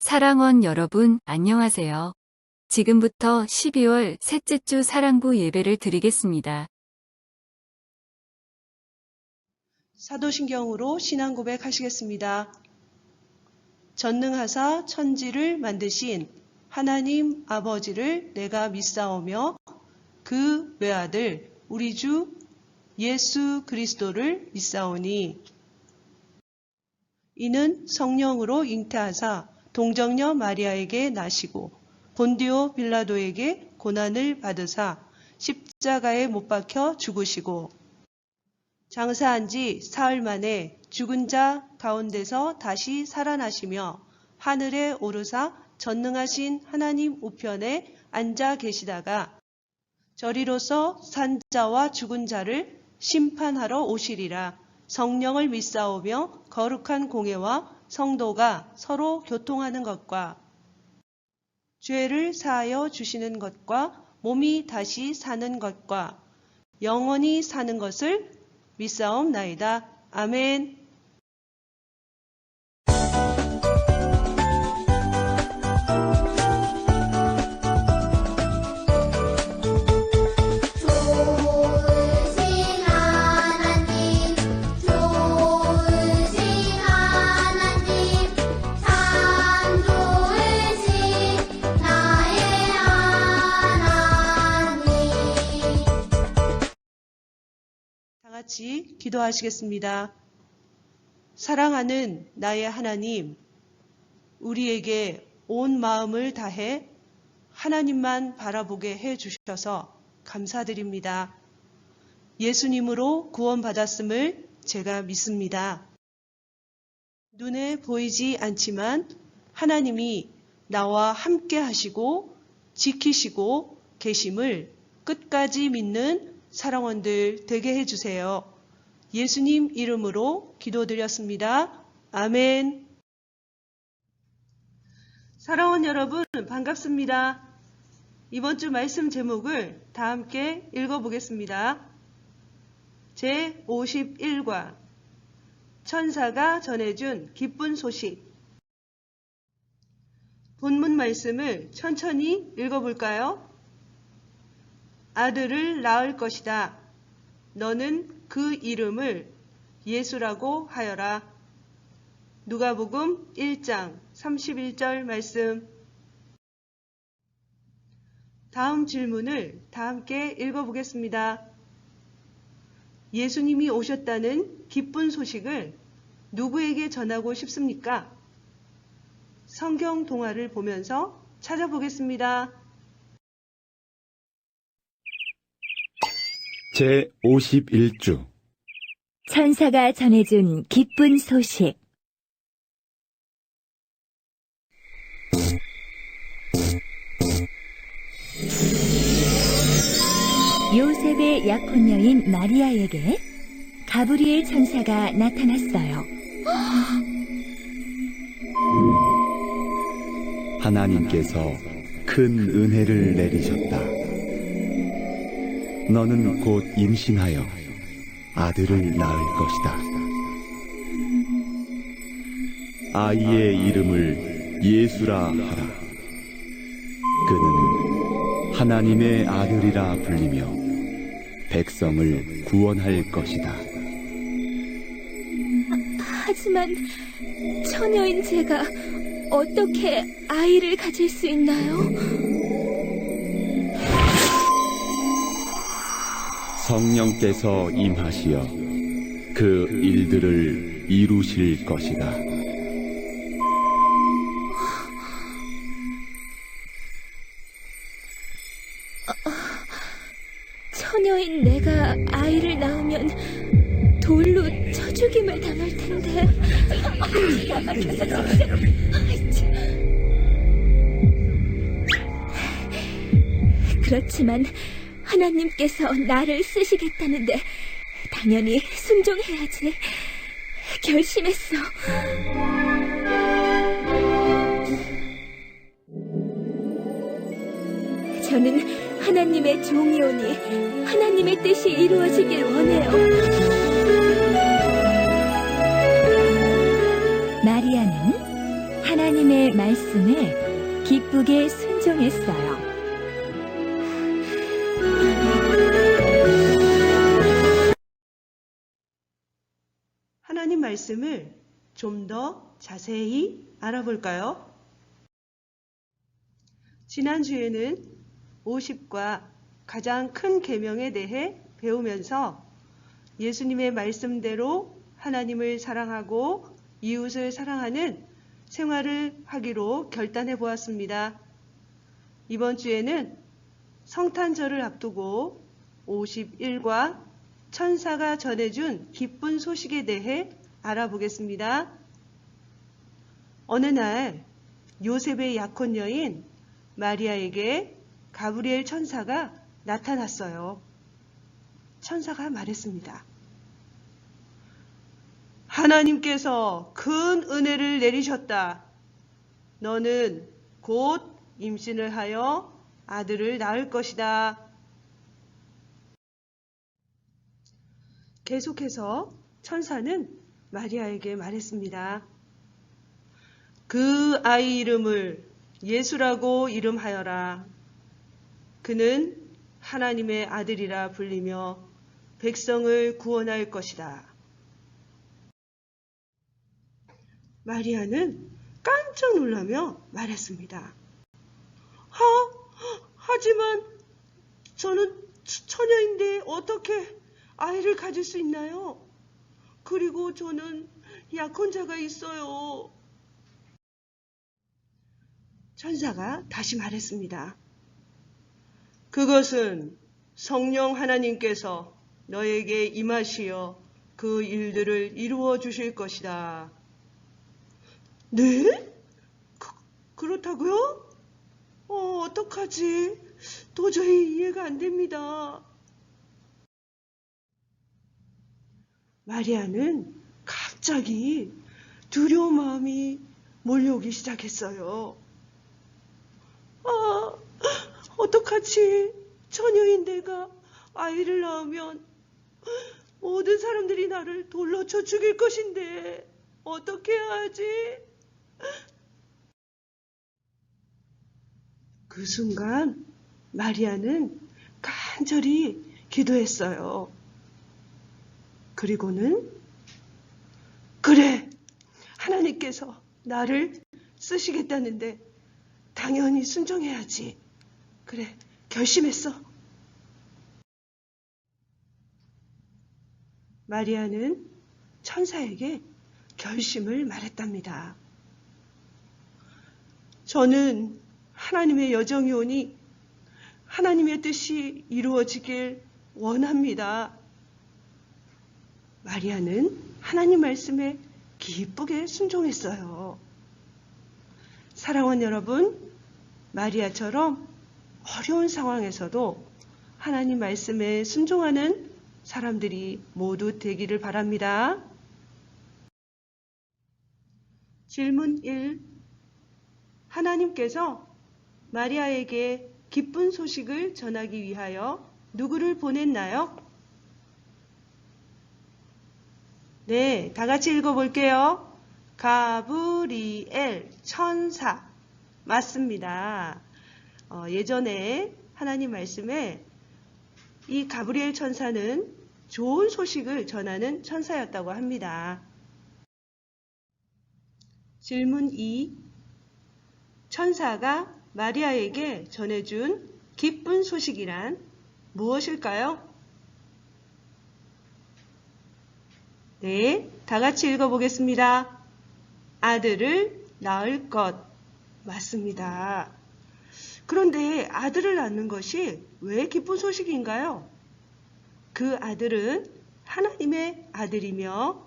사랑원 여러분, 안녕하세요. 지금부터 12월 셋째 주 사랑부 예배를 드리겠습니다. 사도신경으로 신앙 고백하시겠습니다. 전능하사 천지를 만드신 하나님 아버지를 내가 믿사오며 그 외아들 우리 주 예수 그리스도를 믿사오니 이는 성령으로 잉태하사 동정녀 마리아에게 나시고 본디오 빌라도에게 고난을 받으사 십자가에 못 박혀 죽으시고 장사한 지 사흘 만에 죽은 자 가운데서 다시 살아나시며 하늘에 오르사 전능하신 하나님 우편에 앉아 계시다가 저리로서 산 자와 죽은 자를 심판하러 오시리라. 성령을 믿사오며 거룩한 공회와 성도가 서로 교통하는 것과 죄를 사하여 주시는 것과 몸이 다시 사는 것과 영원히 사는 것을 믿사옵나이다. 아멘. 같이 기도하시겠습니다. 사랑하는 나의 하나님, 우리에게 온 마음을 다해 하나님만 바라보게 해주셔서 감사드립니다. 예수님으로 구원받았음을 제가 믿습니다. 눈에 보이지 않지만 하나님이 나와 함께 하시고 지키시고 계심을 끝까지 믿는 사랑원들 되게 해주세요. 예수님 이름으로 기도드렸습니다. 아멘. 사랑원 여러분 반갑습니다. 이번 주 말씀 제목을 다 함께 읽어보겠습니다. 제51과 천사가 전해준 기쁜 소식. 본문 말씀을 천천히 읽어볼까요? 아들을 낳을 것이다. 너는 그 이름을 예수라고 하여라. 누가복음 1장 31절 말씀. 다음 질문을 다 함께 읽어보겠습니다. 예수님이 오셨다는 기쁜 소식을 누구에게 전하고 싶습니까? 성경 동화를 보면서 찾아보겠습니다. 제51주 천사가 전해준 기쁜 소식. 요셉의 약혼녀인 마리아에게 가브리엘 천사가 나타났어요. 하나님께서 큰 은혜를 내리셨다. 너는 곧 임신하여 아들을 낳을 것이다. 아이의 이름을 예수라 하라. 그는 하나님의 아들이라 불리며 백성을 구원할 것이다. 하지만 처녀인 제가 어떻게 아이를 가질 수 있나요? 성령께서 임하시어 그 일들을 이루실 것이다. 처녀인 내가 아이를 낳으면 돌로 쳐 죽임을 당할 텐데. 그렇지만 하나님께서 나를 쓰시겠다는데 당연히 순종해야지. 결심했어. 저는 하나님의 종이오니 하나님의 뜻이 이루어지길 원해요. 마리아는 하나님의 말씀 말씀에 기쁘게 순종했어요. 하나님 말씀을 좀 더 자세히 알아볼까요? 지난주에는 50과 가장 큰 계명에 대해 배우면서 예수님의 말씀대로 하나님을 사랑하고 이웃을 사랑하는 생활을 하기로 결단해 보았습니다. 이번 주에는 성탄절을 앞두고 51과 천사가 전해준 기쁜 소식에 대해 알아보겠습니다. 어느 날 요셉의 약혼 여인 마리아에게 가브리엘 천사가 나타났어요. 천사가 말했습니다. 하나님께서 큰 은혜를 내리셨다. 너는 곧 임신을 하여 아들을 낳을 것이다. 계속해서 천사는 마리아에게 말했습니다. 그 아이 이름을 예수라고 이름하여라. 그는 하나님의 아들이라 불리며 백성을 구원할 것이다. 마리아는 깜짝 놀라며 말했습니다. 하지만 저는 처녀인데 어떻게 아이를 가질 수 있나요? 그리고 저는 약혼자가 있어요. 천사가 다시 말했습니다. 그것은 성령 하나님께서 너에게 임하시어 그 일들을 이루어 주실 것이다. 네? 그렇다고요? 어떡하지? 도저히 이해가 안 됩니다. 마리아는 갑자기 두려운 마음이 몰려오기 시작했어요. 어떡하지? 처녀인 내가 아이를 낳으면 모든 사람들이 나를 돌로 쳐 죽일 것인데 어떻게 해야 하지? 그 순간 마리아는 간절히 기도했어요. 그리고는 그래, 하나님께서 나를 쓰시겠다는데 당연히 순종해야지. 그래, 결심했어. 마리아는 천사에게 결심을 말했답니다. 저는 하나님의 여정이 오니 하나님의 뜻이 이루어지길 원합니다. 마리아는 하나님 말씀에 기쁘게 순종했어요. 사랑하는 여러분, 마리아처럼 어려운 상황에서도 하나님 말씀에 순종하는 사람들이 모두 되기를 바랍니다. 질문 1. 하나님께서 마리아에게 기쁜 소식을 전하기 위하여 누구를 보냈나요? 네, 다 같이 읽어볼게요. 가브리엘 천사. 맞습니다. 예전에 하나님 말씀에 이 가브리엘 천사는 좋은 소식을 전하는 천사였다고 합니다. 질문 2. 천사가 마리아에게 전해준 기쁜 소식이란 무엇일까요? 네, 다 같이 읽어보겠습니다. 아들을 낳을 것. 맞습니다. 그런데 아들을 낳는 것이 왜 기쁜 소식인가요? 그 아들은 하나님의 아들이며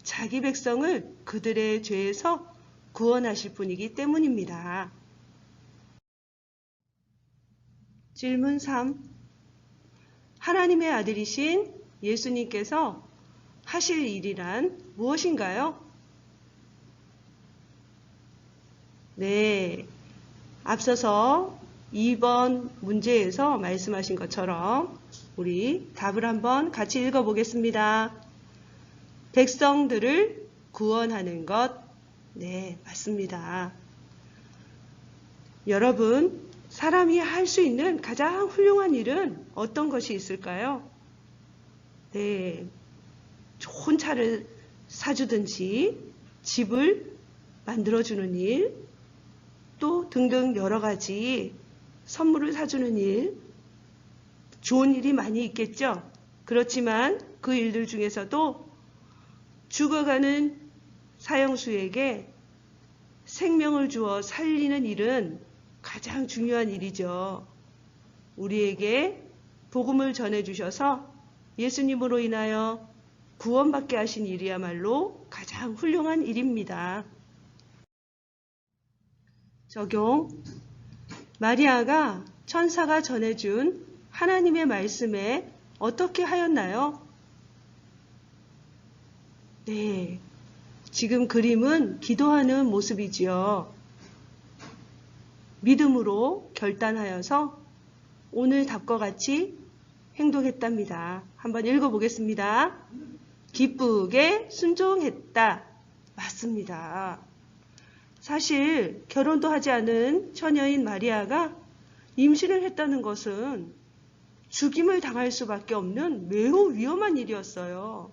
자기 백성을 그들의 죄에서 구원하실 분이기 때문입니다. 질문 3. 하나님의 아들이신 예수님께서 하실 일이란 무엇인가요? 네, 앞서서 2번 문제에서 말씀하신 것처럼 우리 답을 한번 같이 읽어보겠습니다. 백성들을 구원하는 것. 네, 맞습니다. 여러분, 사람이 할 수 있는 가장 훌륭한 일은 어떤 것이 있을까요? 네, 좋은 차를 사주든지 집을 만들어주는 일, 또 등등 여러 가지 선물을 사주는 일, 좋은 일이 많이 있겠죠. 그렇지만 그 일들 중에서도 죽어가는 사형수에게 생명을 주어 살리는 일은 가장 중요한 일이죠. 우리에게 복음을 전해주셔서 예수님으로 인하여 구원받게 하신 일이야말로 가장 훌륭한 일입니다. 적용. 마리아가 천사가 전해준 하나님의 말씀에 어떻게 하였나요? 네, 지금 그림은 기도하는 모습이지요. 믿음으로 결단하여서 오늘 답과 같이 행동했답니다. 한번 읽어보겠습니다. 기쁘게 순종했다. 맞습니다. 사실 결혼도 하지 않은 처녀인 마리아가 임신을 했다는 것은 죽임을 당할 수밖에 없는 매우 위험한 일이었어요.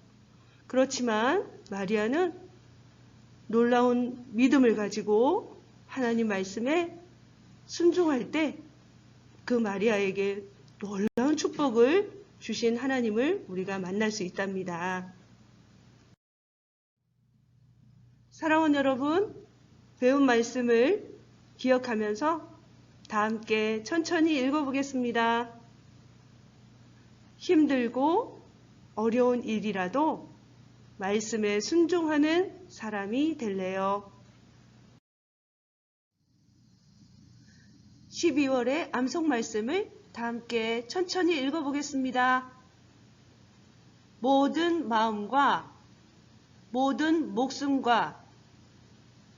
그렇지만 마리아는 놀라운 믿음을 가지고 하나님 말씀에 순종할 때 그 마리아에게 놀라운 축복을 주신 하나님을 우리가 만날 수 있답니다. 사랑하는 여러분, 배운 말씀을 기억하면서 다 함께 천천히 읽어보겠습니다. 힘들고 어려운 일이라도 말씀에 순종하는 사람이 될래요. 12월의 암송 말씀을 다 함께 천천히 읽어보겠습니다. 모든 마음과 모든 목숨과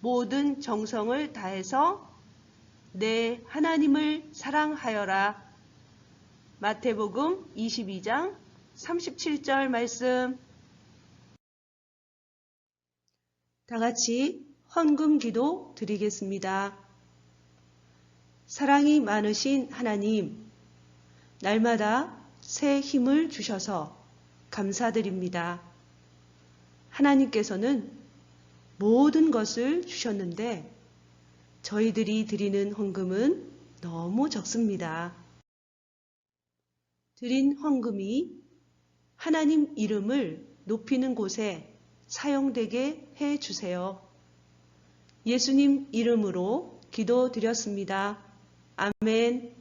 모든 정성을 다해서 내 하나님을 사랑하여라. 마태복음 22장 37절 말씀. 다 같이 헌금 기도 드리겠습니다. 사랑이 많으신 하나님, 날마다 새 힘을 주셔서 감사드립니다. 하나님께서는 모든 것을 주셨는데 저희들이 드리는 헌금은 너무 적습니다. 드린 헌금이 하나님 이름을 높이는 곳에 사용되게 해 주세요. 예수님 이름으로 기도드렸습니다. 아멘.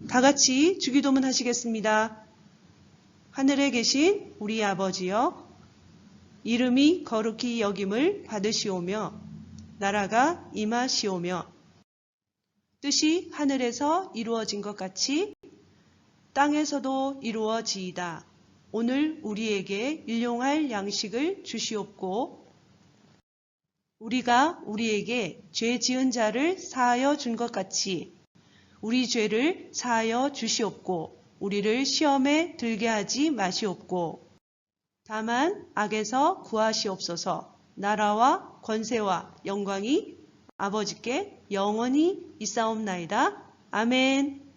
다 같이 주기도문 하시겠습니다. 하늘에 계신 우리 아버지여, 이름이 거룩히 여김을 받으시오며 나라가 임하시오며 뜻이 하늘에서 이루어진 것 같이 땅에서도 이루어지이다. 오늘 우리에게 일용할 양식을 주시옵고 우리가 우리에게 죄 지은 자를 사하여 준 것 같이 우리 죄를 사하여 주시옵고 우리를 시험에 들게 하지 마시옵고 다만 악에서 구하시옵소서. 나라와 권세와 영광이 아버지께 영원히 있사옵나이다. 아멘.